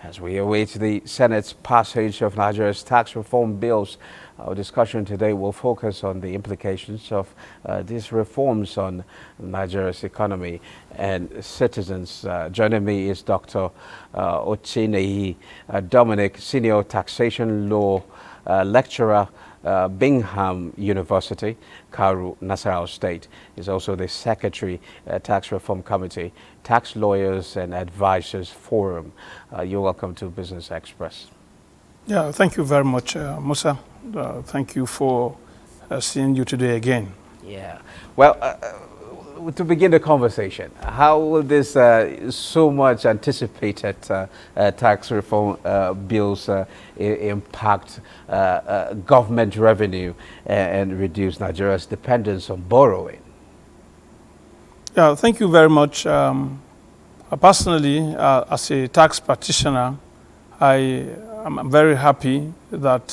As we await the Senate's passage of Nigeria's tax reform bills, our discussion today will focus on the implications of these reforms on Nigeria's economy and citizens. Joining me is Dr. Ochineyi Dominic, Senior Taxation Law Lecturer, Bingham University, Karu, Nasarawa State. Is also the Secretary, Tax Reform Committee, Tax Lawyers and Advisors Forum. You're welcome to Business Express. Yeah, thank you very much, Musa. Thank you for seeing you today again. Yeah. Well, to begin the conversation, how will this so much anticipated tax reform bills impact government revenue and reduce Nigeria's dependence on borrowing? Yeah, thank you very much. Personally, as a tax practitioner, I'm very happy that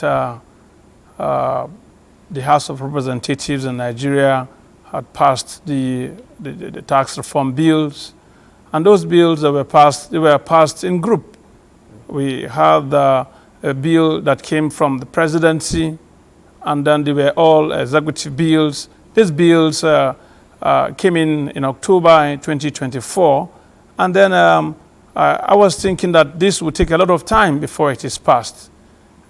the House of Representatives in Nigeria had passed the tax reform bills, and those bills that were passed, they were passed in group. We had a bill that came from the presidency, and then they were all executive bills. These bills came in October 2024, and then I was thinking that this would take a lot of time before it is passed.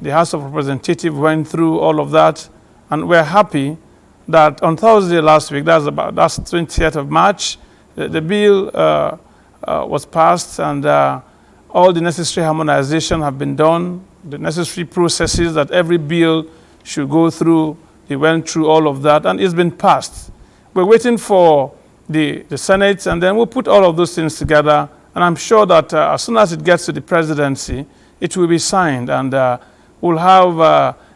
The House of Representatives went through all of that, and we're happy that on Thursday last week, that's 20th of March, the bill was passed, and all the necessary harmonization have been done. The necessary processes that every bill should go through, they went through all of that, and it's been passed. We're waiting for the Senate, and then we'll put all of those things together, and I'm sure that as soon as it gets to the presidency, it will be signed, and we'll have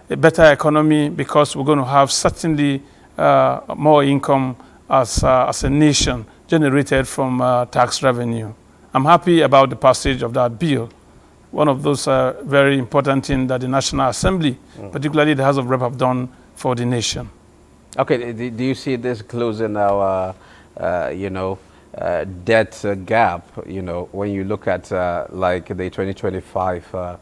a better economy, because we're going to have certainly more income as a nation generated from tax revenue. I'm happy about the passage of that bill. One of those very important things that the National Assembly, particularly the House of Rep, have done for the nation. Okay, do you see this closing our, debt gap? When you look at like the 2025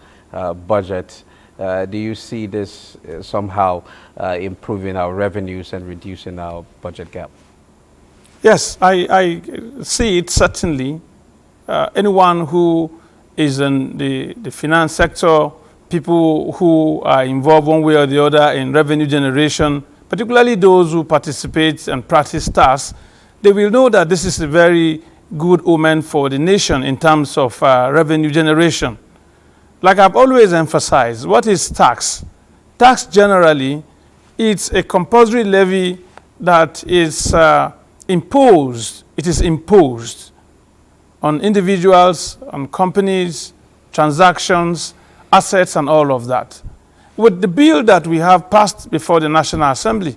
budget, do you see this somehow improving our revenues and reducing our budget gap? Yes, I see it certainly. Anyone who is in the finance sector, people who are involved one way or the other in revenue generation, particularly those who participate and practice tax, they will know that this is a very good omen for the nation in terms of revenue generation. Like I've always emphasized, what is tax? Tax generally, it's a compulsory levy that is imposed. It is imposed on individuals, on companies, transactions, assets, and all of that. With the bill that we have passed before the National Assembly,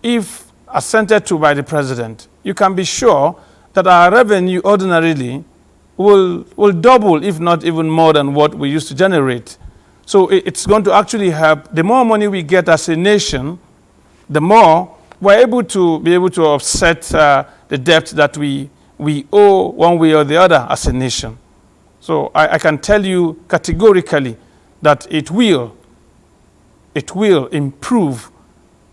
if assented to by the President, you can be sure that our revenue ordinarily will double, if not even more than what we used to generate. So it's going to actually help. The more money we get as a nation, the more we're able to offset the debt that we owe one way or the other as a nation. So I can tell you categorically that it will improve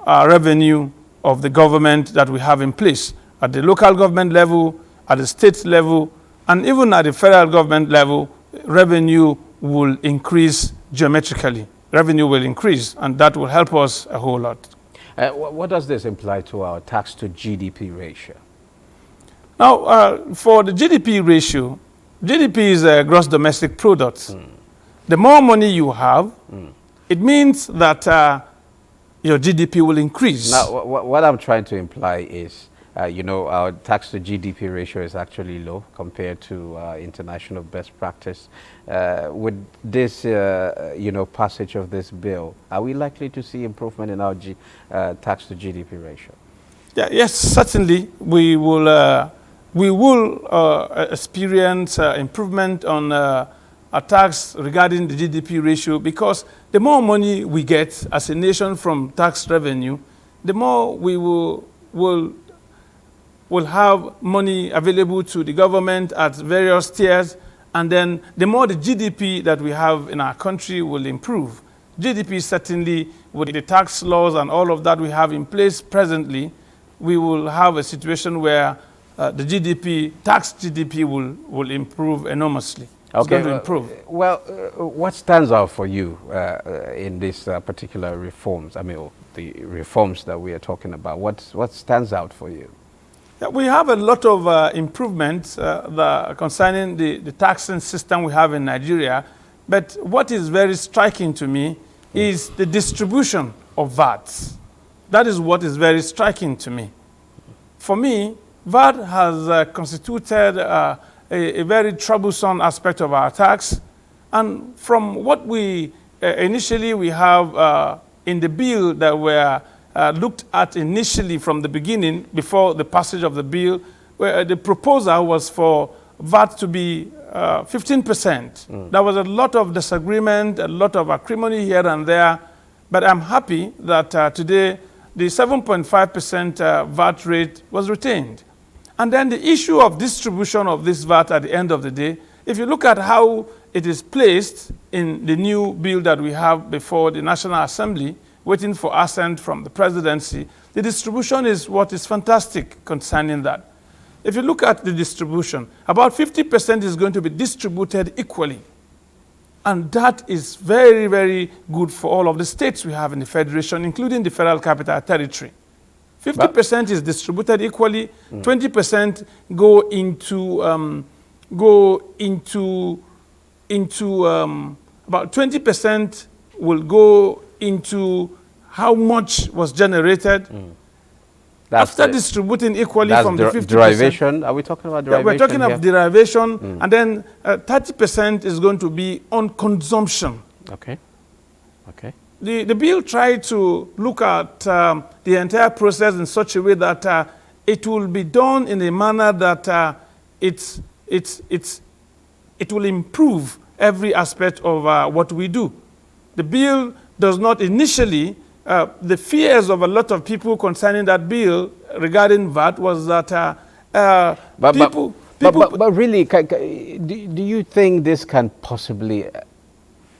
our revenue of the government that we have in place at the local government level, at the state level, and even at the federal government level. Revenue will increase geometrically. Revenue will increase, and that will help us a whole lot. What does this imply to our tax to GDP ratio? Now, for the GDP ratio, GDP is a gross domestic product. The more money you have, it means that your GDP will increase. Now, what I'm trying to imply is, our tax to GDP ratio is actually low compared to international best practice. With this, passage of this bill, are we likely to see improvement in our tax to GDP ratio? Yeah, yes, certainly we will experience improvement on a tax regarding the GDP ratio, because the more money we get as a nation from tax revenue, the more we will have money available to the government at various tiers, And then the more the GDP that we have in our country will improve. GDP certainly, with the tax laws and all of that we have in place presently, we will have a situation where the GDP, tax GDP will improve enormously. It's going to improve. Well, what stands out for you in these particular reforms? I mean, the reforms that we are talking about. What stands out for you? Yeah, we have a lot of improvements concerning the taxing system we have in Nigeria. But what is very striking to me is the distribution of VAT. That is what is very striking to me. For me, VAT has constituted a very troublesome aspect of our tax. And from what we initially we have in the bill that were looked at initially from the beginning, before the passage of the bill, where the proposal was for VAT to be 15%. There was a lot of disagreement, a lot of acrimony here and there, but I'm happy that today the 7.5% VAT rate was retained. And then the issue of distribution of this VAT at the end of the day, if you look at how it is placed in the new bill that we have before the National Assembly, waiting for assent from the presidency, the distribution is what is fantastic concerning that. If you look at the distribution, about 50% is going to be distributed equally. And that is very, very good for all of the states we have in the Federation, including the Federal Capital Territory. 50% is distributed equally, 20% go into about 20% will go into how much was generated. After distributing equally from the 50%. Derivation? Are we talking about derivation? Yeah, we're talking of derivation, and then 30% is going to be on consumption. Okay. Okay. The bill tried to look at the entire process in such a way that it will be done in a manner that it will improve every aspect of what we do. The bill does not initially, the fears of a lot of people concerning that bill regarding VAT was that But really, do you think this can possibly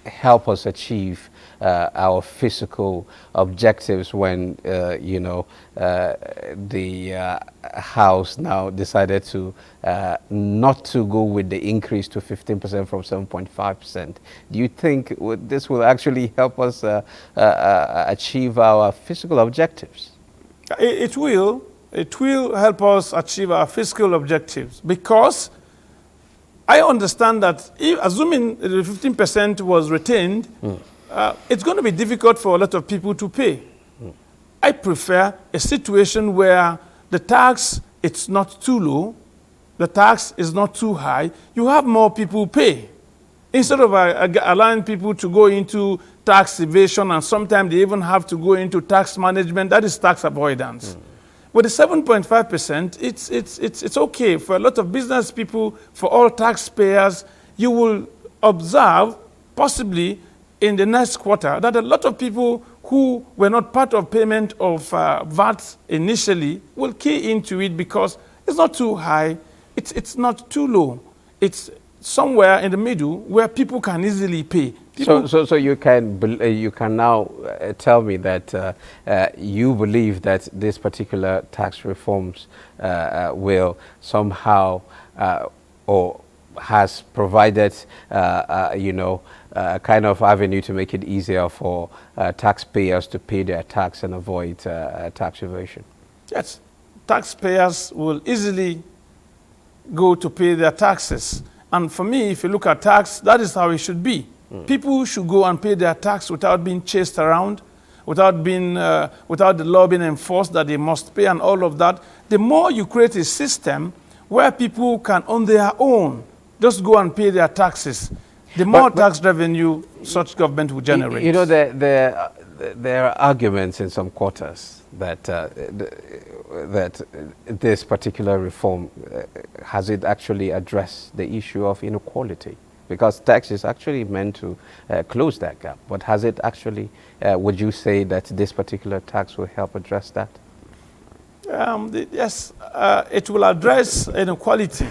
help us achieve our fiscal objectives when, you know, the House now decided to not to go with the increase to 15% from 7.5%? Do you think this will actually help us achieve our fiscal objectives? It will. It will help us achieve our fiscal objectives, because I understand that assuming the 15% was retained, it's going to be difficult for a lot of people to pay. I prefer a situation where the tax, it's not too low, the tax is not too high, you have more people pay. Instead of allowing people to go into tax evasion, and sometimes they even have to go into tax management, that is tax avoidance. With the 7.5%, it's okay for a lot of business people, for all taxpayers. You will observe, possibly in the next quarter, that a lot of people who were not part of payment of VAT initially will key into it, because it's not too high, it's not too low. It's somewhere in the middle where people can easily pay. So you can now tell me that you believe that this particular tax reforms will somehow or has provided you know, kind of avenue to make it easier for taxpayers to pay their tax and avoid tax evasion. Yes, taxpayers will easily go to pay their taxes. And for me, if you look at tax, that is how it should be. People should go and pay their tax without being chased around, without the law being enforced that they must pay and all of that. The more you create a system where people can, on their own, just go and pay their taxes, the more tax revenue such government will generate. You know, there are arguments in some quarters that that this particular reform has it actually addressed the issue of inequality, because tax is actually meant to close that gap. But has it actually? Would you say that this particular tax will help address that? Yes, it will address inequality.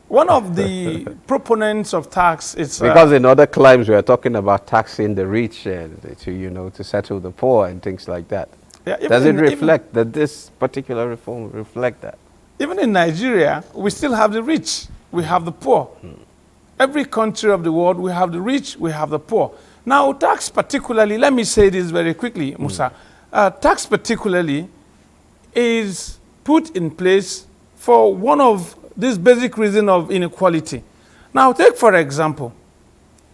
One of the proponents of tax is because in other climes we are talking about taxing the rich to settle the poor and things like that. Yeah, Does it reflect that this particular reform reflect that? Even in Nigeria, we still have the rich, we have the poor. Every country of the world, we have the rich, we have the poor. Now, tax particularly, let me say this very quickly, Musa. Tax particularly is put in place for one of these basic reasons of inequality. Now, take for example,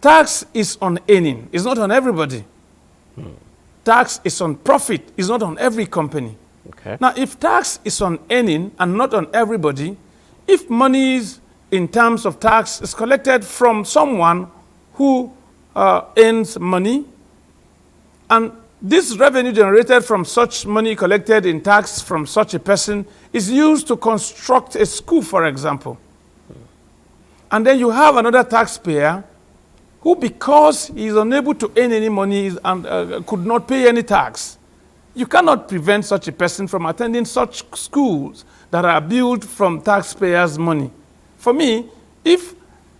tax is on earning, it's not on everybody. Tax is on profit, it's not on every company. Okay. Now, if tax is on earning and not on everybody, if monies in terms of tax is collected from someone who earns money, and this revenue generated from such money collected in tax from such a person is used to construct a school, for example. And then you have another taxpayer who, because he is unable to earn any money and could not pay any tax, you cannot prevent such a person from attending such schools that are built from taxpayers' money. For me, if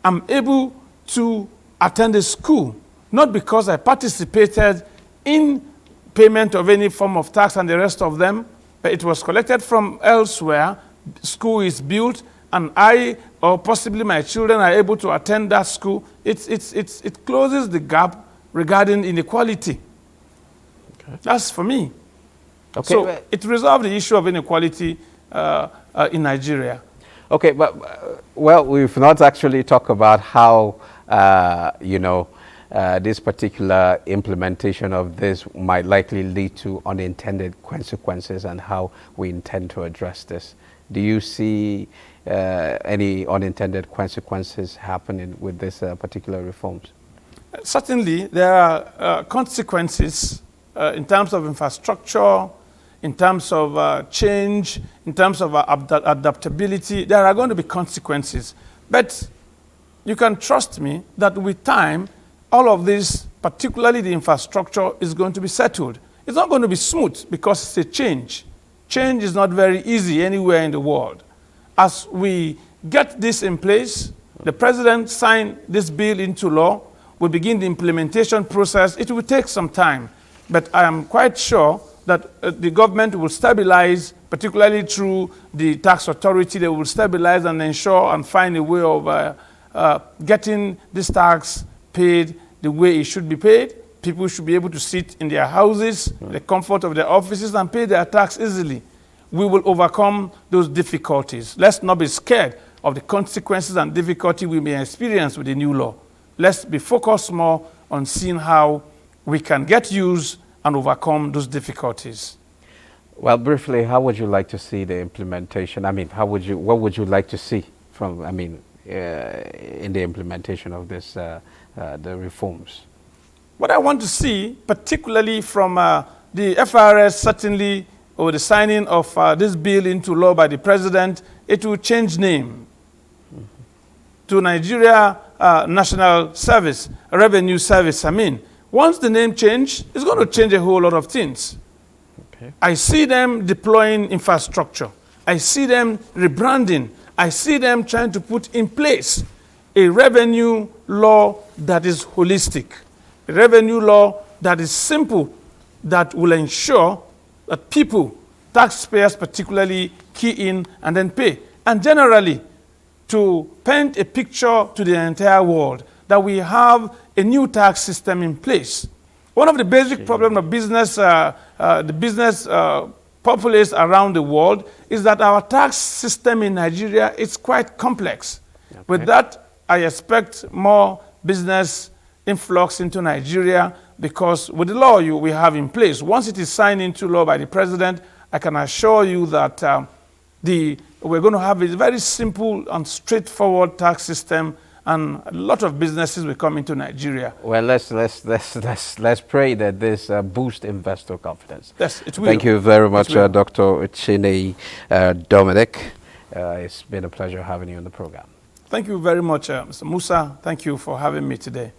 I'm able to attend a school, not because I participated in payment of any form of tax and the rest of them, but it was collected from elsewhere, school is built, and I or possibly my children are able to attend that school, it closes the gap regarding inequality. Okay. That's for me. Okay. So it resolved the issue of inequality in Nigeria. Okay, but well, we've not actually talked about how this particular implementation of this might likely lead to unintended consequences and how we intend to address this. Do you see any unintended consequences happening with this particular reforms? Certainly, there are consequences in terms of infrastructure, in terms of change, in terms of adaptability. There are going to be consequences. But you can trust me that with time, all of this, particularly the infrastructure, is going to be settled. It's not going to be smooth because it's a change. Change is not very easy anywhere in the world. As we get this in place, the president signed this bill into law, we begin the implementation process. It will take some time, but I am quite sure that the government will stabilize, particularly through the tax authority. They will stabilize and ensure and find a way of getting this tax paid the way it should be paid. People should be able to sit in their houses, the comfort of their offices, and pay their tax easily. We will overcome those difficulties. Let's not be scared of the consequences and difficulty we may experience with the new law. Let's be focused more on seeing how we can get used and overcome those difficulties. Well, briefly, how would you like to see the implementation? I mean, what would you like to see from, in the implementation of this, the reforms? What I want to see, particularly from the FRS, certainly, or the signing of this bill into law by the president, it will change name to Nigeria National Service, Revenue Service. Once the name change, it's going to change a whole lot of things. Okay. I see them deploying infrastructure. I see them rebranding. I see them trying to put in place a revenue law that is holistic, a revenue law that is simple, that will ensure that people, taxpayers particularly, key in and then pay. And generally, to paint a picture to the entire world that we have a new tax system in place. One of the basic problems of business, the business populace around the world is that our tax system in Nigeria is quite complex. Okay. With that, I expect more business influx into Nigeria because with the law we have in place, once it is signed into law by the president, I can assure you that we're going to have a very simple and straightforward tax system, and a lot of businesses will come into Nigeria. Well, let's pray that this boosts investor confidence. Yes, it will. Thank you very much, Dr. Uchine Dominic. It's been a pleasure having you on the program. Thank you very much, Mr. Musa. Thank you for having me today.